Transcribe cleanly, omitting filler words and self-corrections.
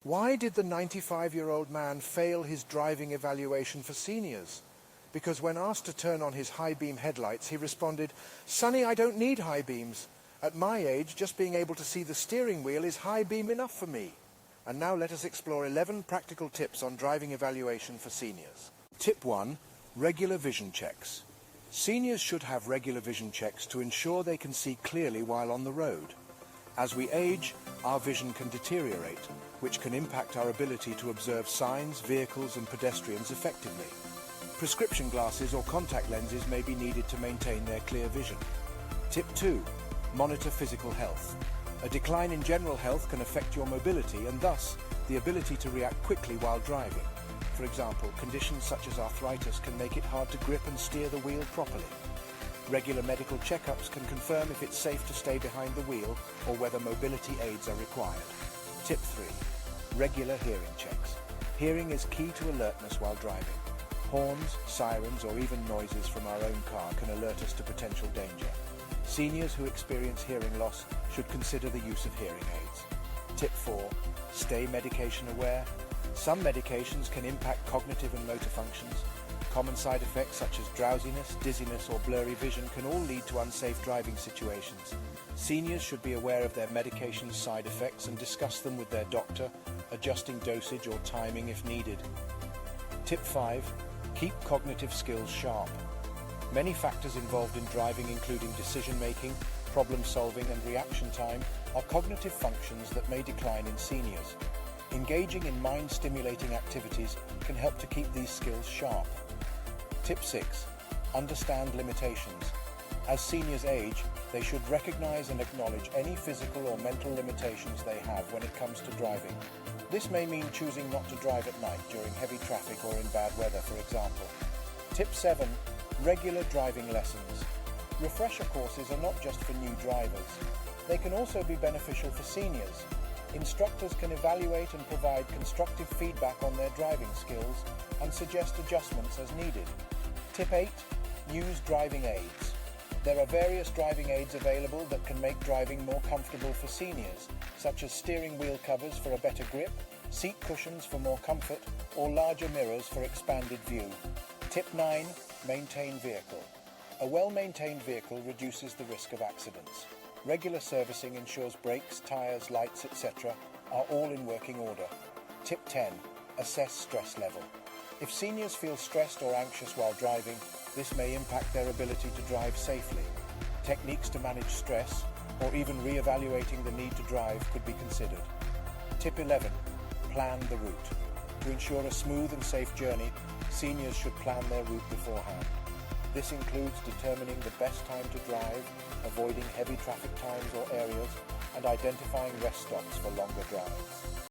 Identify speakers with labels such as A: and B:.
A: Why did the 95-year-old man fail his driving evaluation for seniors? Because when asked to turn on his high-beam headlights, he responded, "Sonny, I don't need high beams. At my age, just being able to see the steering wheel is high beam enough for me." And now let us explore 11 practical tips on driving evaluation for seniors. Tip 1. Regular vision checks. Seniors should have regular vision checks to ensure they can see clearly while on the road. As we age, our vision can deteriorate, which can impact our ability to observe signs, vehicles and pedestrians effectively. Prescription glasses or contact lenses may be needed to maintain their clear vision. Tip 2. Monitor physical health. A decline in general health can affect your mobility and thus the ability to react quickly while driving. For example, conditions such as arthritis can make it hard to grip and steer the wheel properly. Regular medical checkups can confirm if it's safe to stay behind the wheel or whether mobility aids are required. Tip 3. Regular hearing checks. Hearing is key to alertness while driving. Horns, sirens or even noises from our own car can alert us to potential danger. Seniors who experience hearing loss should consider the use of hearing aids. Tip 4. Stay medication aware. Some medications can impact cognitive and motor functions. Common side effects such as drowsiness, dizziness or blurry vision can all lead to unsafe driving situations. Seniors should be aware of their medication's side effects and discuss them with their doctor, adjusting dosage or timing if needed. Tip 5. Keep cognitive skills sharp. Many factors involved in driving, including decision-making, problem-solving and reaction time, are cognitive functions that may decline in seniors. Engaging in mind-stimulating activities can help to keep these skills sharp. Tip 6. Understand limitations. As seniors age, they should recognize and acknowledge any physical or mental limitations they have when it comes to driving. This may mean choosing not to drive at night during heavy traffic or in bad weather, for example. Tip 7. Regular driving lessons. Refresher courses are not just for new drivers. They can also be beneficial for seniors. Instructors can evaluate and provide constructive feedback on their driving skills and suggest adjustments as needed. Tip 8. Use driving aids. There are various driving aids available that can make driving more comfortable for seniors, such as steering wheel covers for a better grip, seat cushions for more comfort, or larger mirrors for expanded view. Tip 9. Maintain vehicle. A well-maintained vehicle reduces the risk of accidents. Regular servicing ensures brakes, tyres, lights, etc. are all in working order. Tip 10. Assess stress level. If seniors feel stressed or anxious while driving, this may impact their ability to drive safely. Techniques to manage stress, or even re-evaluating the need to drive, could be considered. Tip 11. Plan the route. To ensure a smooth and safe journey, seniors should plan their route beforehand. This includes determining the best time to drive, avoiding heavy traffic times or areas, and identifying rest stops for longer drives.